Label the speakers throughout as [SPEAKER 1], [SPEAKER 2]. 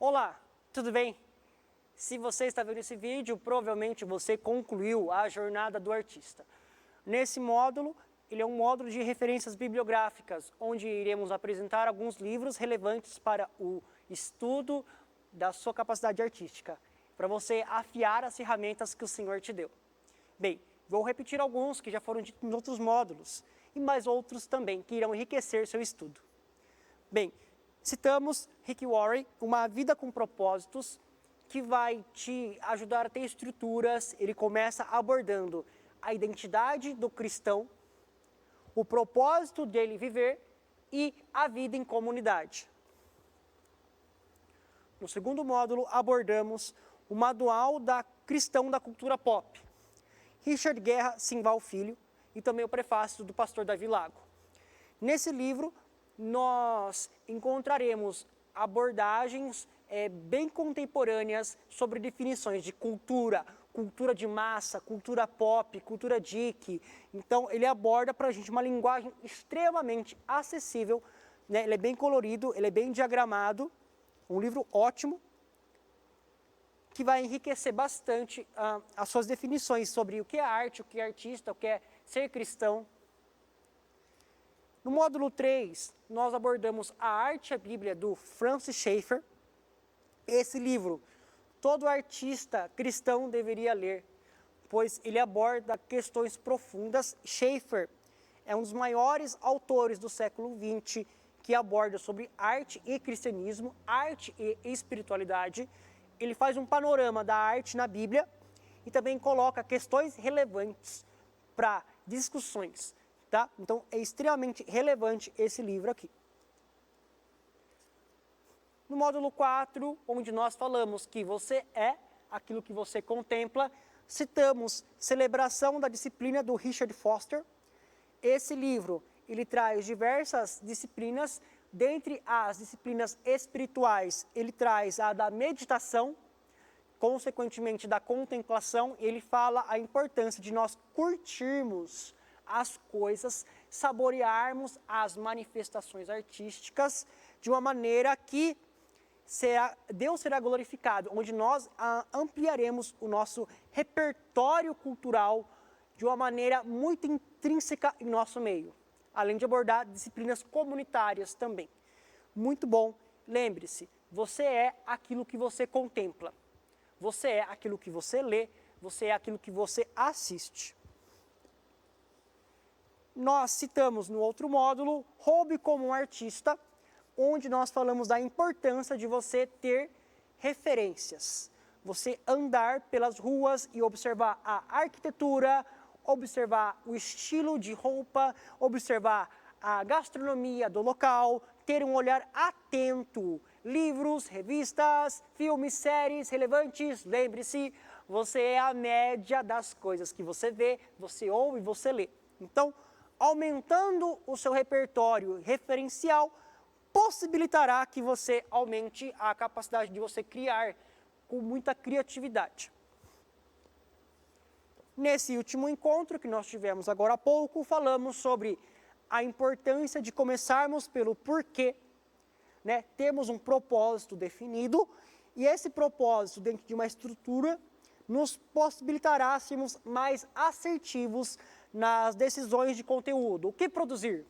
[SPEAKER 1] Olá, tudo bem? Se você está vendo esse vídeo, provavelmente você concluiu a jornada do artista. Nesse módulo, ele é um módulo de referências bibliográficas, onde iremos apresentar alguns livros relevantes para o estudo da sua capacidade artística, para você afiar as ferramentas que o Senhor te deu. Bem, vou repetir alguns que já foram ditos em outros módulos, e mais outros também, que irão enriquecer seu estudo. Bem, citamos Rick Warren, Uma Vida com Propósitos, que vai te ajudar a ter estruturas. Ele começa abordando a identidade do cristão, o propósito dele viver e a vida em comunidade. No segundo módulo, abordamos o Manual da Cristão da Cultura Pop, Richard Guerra Simval Filho, e também o prefácio do pastor Davi Lago. Nesse livro, nós encontraremos abordagens bem contemporâneas sobre definições de cultura, cultura de massa, cultura pop, cultura geek. Então, ele aborda para a gente uma linguagem extremamente acessível, né? Ele é bem colorido, ele é bem diagramado, um livro ótimo, que vai enriquecer bastante as suas definições sobre o que é arte, o que é artista, o que é ser cristão. No módulo 3, nós abordamos A Arte e a Bíblia, do Francis Schaeffer. Esse livro, todo artista cristão deveria ler, pois ele aborda questões profundas. Schaeffer é um dos maiores autores do século XX, que aborda sobre arte e cristianismo, arte e espiritualidade. Ele faz um panorama da arte na Bíblia e também coloca questões relevantes para discussões. Tá? Então, é extremamente relevante esse livro aqui. No módulo 4, onde nós falamos que você é aquilo que você contempla, citamos Celebração da Disciplina, do Richard Foster. Esse livro, ele traz diversas disciplinas. Dentre as disciplinas espirituais, ele traz a da meditação, consequentemente da contemplação. Ele fala a importância de nós curtirmos as coisas, saborearmos as manifestações artísticas de uma maneira que Deus será glorificado, onde nós ampliaremos o nosso repertório cultural de uma maneira muito intrínseca em nosso meio, além de abordar disciplinas comunitárias também. Muito bom. Lembre-se, você é aquilo que você contempla, você é aquilo que você lê, você é aquilo que você assiste. Nós citamos no outro módulo Hobby como um Artista, onde nós falamos da importância de você ter referências. Você andar pelas ruas e observar a arquitetura, observar o estilo de roupa, observar a gastronomia do local, ter um olhar atento. Livros, revistas, filmes, séries relevantes. Lembre-se, você é a média das coisas que você vê, você ouve e você lê. Então, aumentando o seu repertório referencial, possibilitará que você aumente a capacidade de você criar com muita criatividade. Nesse último encontro que nós tivemos agora há pouco, falamos sobre a importância de começarmos pelo porquê, né? Temos um propósito definido, e esse propósito, dentro de uma estrutura, nos possibilitará sermos mais assertivos nas decisões de conteúdo. O que produzir?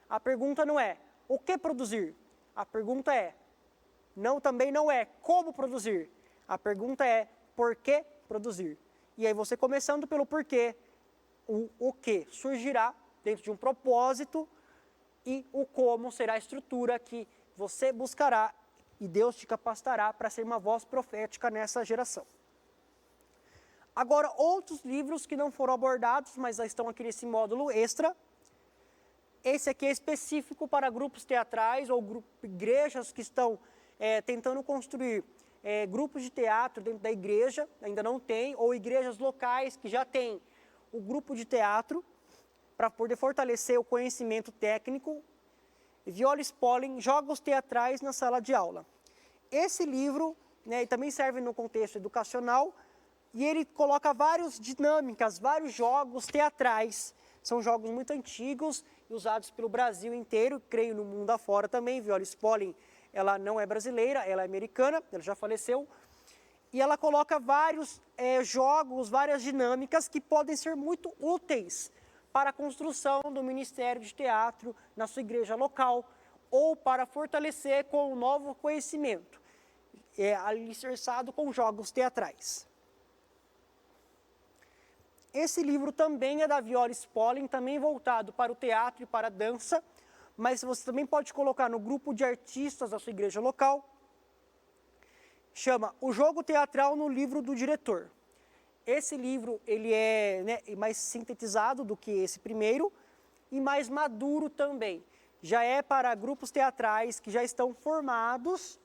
[SPEAKER 1] A pergunta não é o que produzir. A pergunta é, também não é como produzir. A pergunta é por que produzir. E aí você começando pelo porquê, o que surgirá dentro de um propósito e o como será a estrutura que você buscará e Deus te capacitará para ser uma voz profética nessa geração. Agora, outros livros que não foram abordados, mas já estão aqui nesse módulo extra. Esse aqui é específico para grupos teatrais ou igrejas que estão tentando construir grupos de teatro dentro da igreja, ainda não tem, ou igrejas locais que já têm o grupo de teatro, para poder fortalecer o conhecimento técnico. Viola Spolin, Jogos Teatrais na Sala de Aula. Esse livro, né, também serve no contexto educacional, e ele coloca várias dinâmicas, vários jogos teatrais. São jogos muito antigos e usados pelo Brasil inteiro, creio no mundo afora também. Viola Spolin ela não é brasileira, ela é americana, ela já faleceu, e ela coloca vários jogos, várias dinâmicas que podem ser muito úteis para a construção do Ministério de Teatro na sua igreja local, ou para fortalecer com um novo conhecimento, alicerçado com jogos teatrais. Esse livro também é da Viola Spolin, também voltado para o teatro e para a dança, mas você também pode colocar no grupo de artistas da sua igreja local. Chama O Jogo Teatral no Livro do Diretor. Esse livro ele é mais sintetizado do que esse primeiro e mais maduro também. Já é para grupos teatrais que já estão formados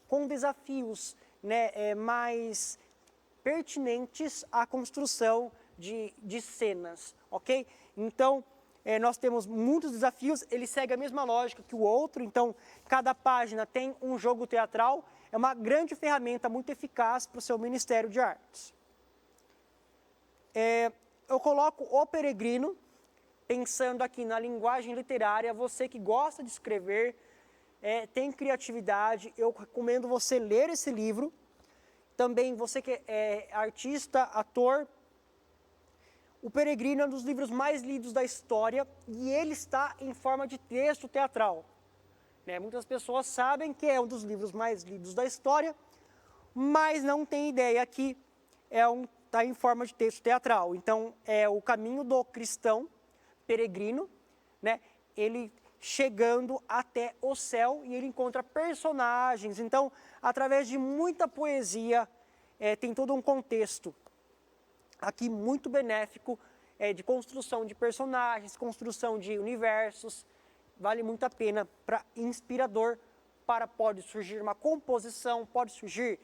[SPEAKER 1] com desafios mais pertinentes à construção de cenas, ok? Então, nós temos muitos desafios, ele segue a mesma lógica que o outro, então cada página tem um jogo teatral, é uma grande ferramenta muito eficaz para o seu Ministério de Artes. Eu coloco O Peregrino, pensando aqui na linguagem literária, você que gosta de escrever, tem criatividade, eu recomendo você ler esse livro. Também você que é artista, ator, O Peregrino é um dos livros mais lidos da história e ele está em forma de texto teatral. Muitas pessoas sabem que é um dos livros mais lidos da história, mas não tem ideia que está em forma de texto teatral. Então, é o caminho do cristão peregrino, ele chegando até o céu e ele encontra personagens. Então, através de muita poesia, tem todo um contexto aqui muito benéfico de construção de personagens, construção de universos. Vale muito a pena, inspirador, pode surgir uma composição, pode surgir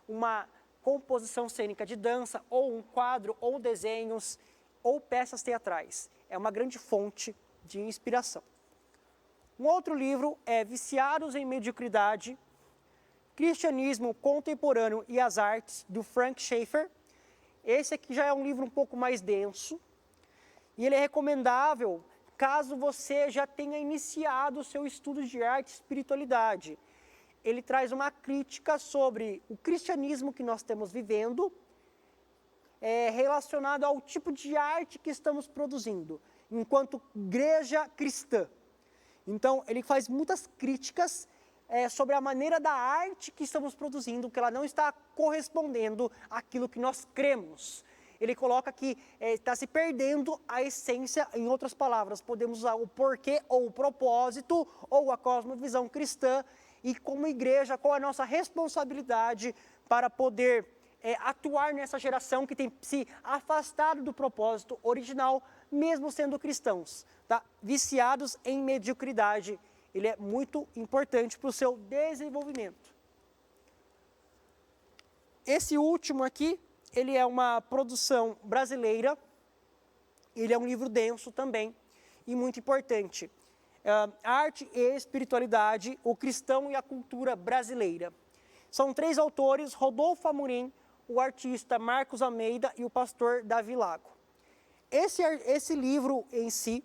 [SPEAKER 1] uma composição cênica de dança, ou um quadro, ou desenhos, ou peças teatrais. É uma grande fonte de inspiração. Um outro livro é Viciados em Mediocridade, Cristianismo Contemporâneo e as Artes, do Frank Schaeffer. Esse aqui já é um livro um pouco mais denso, e ele é recomendável caso você já tenha iniciado o seu estudo de arte e espiritualidade. Ele traz uma crítica sobre o cristianismo que nós estamos vivendo, relacionado ao tipo de arte que estamos produzindo, enquanto igreja cristã. Então, ele faz muitas críticas sobre a maneira da arte que estamos produzindo, que ela não está correspondendo àquilo que nós cremos. Ele coloca que está se perdendo a essência, em outras palavras, podemos usar o porquê ou o propósito ou a cosmovisão cristã, e como igreja, qual é a nossa responsabilidade para poder atuar nessa geração que tem se afastado do propósito original, mesmo sendo cristãos, tá? Viciados em mediocridade. Ele é muito importante para o seu desenvolvimento. Esse último aqui, ele é uma produção brasileira, ele é um livro denso também e muito importante. Arte e Espiritualidade, o Cristão e a Cultura Brasileira. São 3 autores, Rodolfo Amorim, o artista Marcos Almeida e o pastor Davi Lago. Esse livro em si,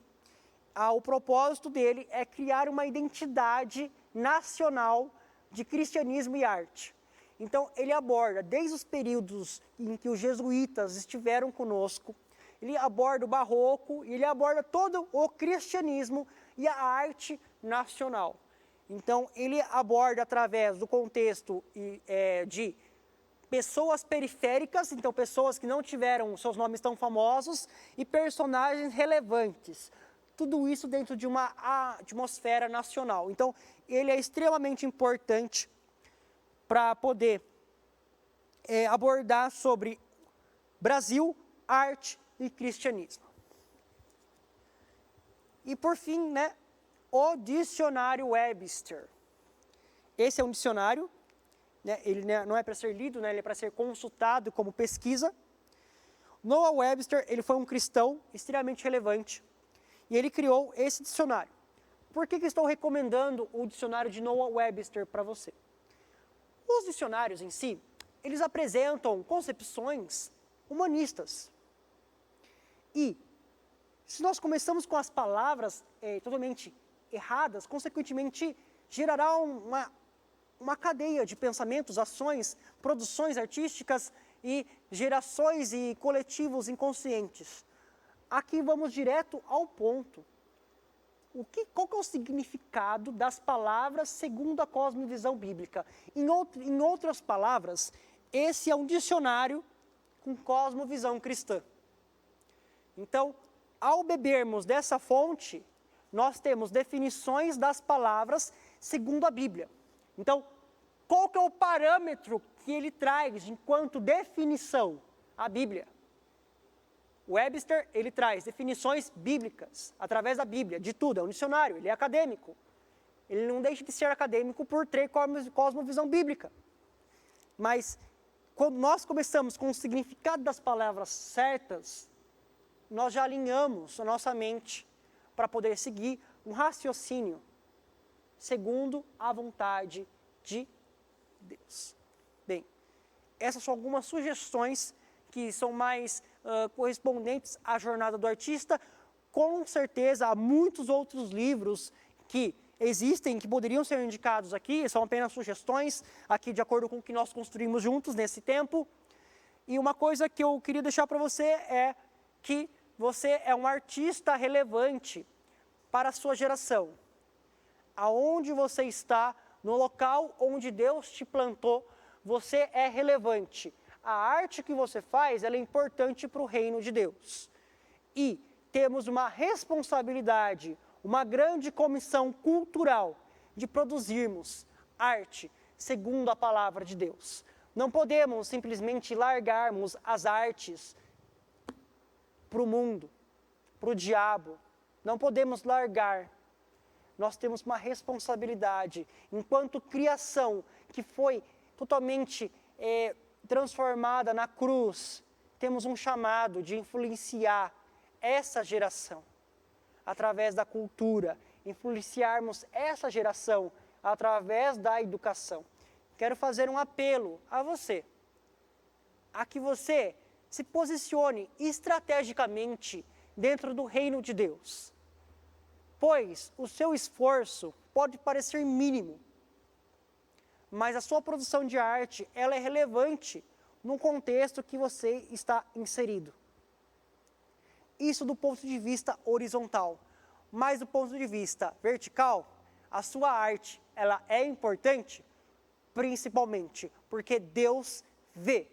[SPEAKER 1] o propósito dele é criar uma identidade nacional de cristianismo e arte. Então, ele aborda, desde os períodos em que os jesuítas estiveram conosco, ele aborda o barroco, e ele aborda todo o cristianismo e a arte nacional. Então, ele aborda através do contexto de pessoas periféricas, então pessoas que não tiveram seus nomes tão famosos, e personagens relevantes. Tudo isso dentro de uma atmosfera nacional. Então, ele é extremamente importante para poder abordar sobre Brasil, arte e cristianismo. E por fim, o Dicionário Webster. Esse é um dicionário, ele não é para ser lido, ele é para ser consultado como pesquisa. Noah Webster, ele foi um cristão extremamente relevante, e ele criou esse dicionário. Por que estou recomendando o dicionário de Noah Webster para você? Os dicionários em si, eles apresentam concepções humanistas. E se nós começamos com as palavras totalmente erradas, consequentemente gerará uma uma cadeia de pensamentos, ações, produções artísticas e gerações e coletivos inconscientes. Aqui vamos direto ao ponto. Qual que é o significado das palavras segundo a cosmovisão bíblica? Em outras palavras, esse é um dicionário com cosmovisão cristã. Então, ao bebermos dessa fonte, nós temos definições das palavras segundo a Bíblia. Então, qual que é o parâmetro que ele traz enquanto definição? A Bíblia. Webster, ele traz definições bíblicas, através da Bíblia, de tudo, é um dicionário, ele é acadêmico. Ele não deixa de ser acadêmico por ter cosmovisão bíblica. Mas, quando nós começamos com o significado das palavras certas, nós já alinhamos a nossa mente para poder seguir um raciocínio segundo a vontade de Deus. Bem, essas são algumas sugestões que são mais correspondentes à jornada do artista. Com certeza, há muitos outros livros que existem, que poderiam ser indicados aqui, são apenas sugestões, aqui de acordo com o que nós construímos juntos nesse tempo. E uma coisa que eu queria deixar para você é que você é um artista relevante para a sua geração. Aonde você está, no local onde Deus te plantou, você é relevante. A arte que você faz, ela é importante para o reino de Deus. E temos uma responsabilidade, uma grande comissão cultural de produzirmos arte segundo a palavra de Deus. Não podemos simplesmente largarmos as artes para o mundo, para o diabo. Não podemos largar. Nós temos uma responsabilidade, enquanto criação que foi totalmente transformada na cruz, temos um chamado de influenciar essa geração através da cultura, influenciarmos essa geração através da educação. Quero fazer um apelo a você, a que você se posicione estrategicamente dentro do reino de Deus, pois o seu esforço pode parecer mínimo, mas a sua produção de arte, ela é relevante no contexto que você está inserido. Isso do ponto de vista horizontal, mas do ponto de vista vertical, a sua arte, ela é importante, principalmente porque Deus vê.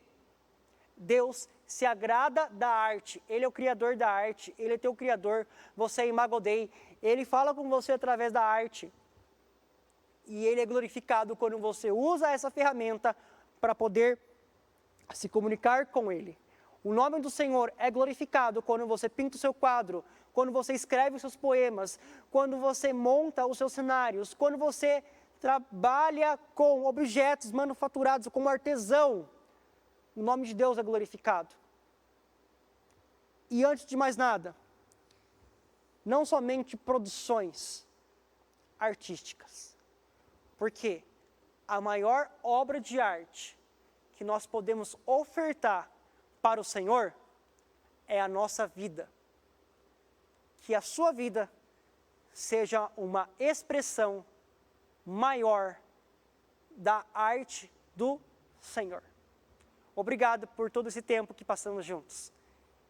[SPEAKER 1] Deus se agrada da arte, Ele é o criador da arte, Ele é teu criador, você é Imago Dei, Ele fala com você através da arte. E Ele é glorificado quando você usa essa ferramenta para poder se comunicar com Ele. O nome do Senhor é glorificado quando você pinta o seu quadro, quando você escreve os seus poemas, quando você monta os seus cenários, quando você trabalha com objetos manufaturados como artesão. O nome de Deus é glorificado. E antes de mais nada, não somente produções artísticas, porque a maior obra de arte que nós podemos ofertar para o Senhor é a nossa vida. Que a sua vida seja uma expressão maior da arte do Senhor. Obrigado por todo esse tempo que passamos juntos.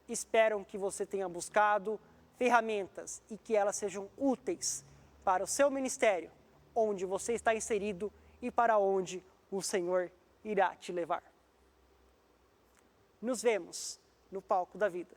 [SPEAKER 1] Espero que você tenha buscado ferramentas e que elas sejam úteis para o seu ministério, onde você está inserido e para onde o Senhor irá te levar. Nos vemos no palco da vida.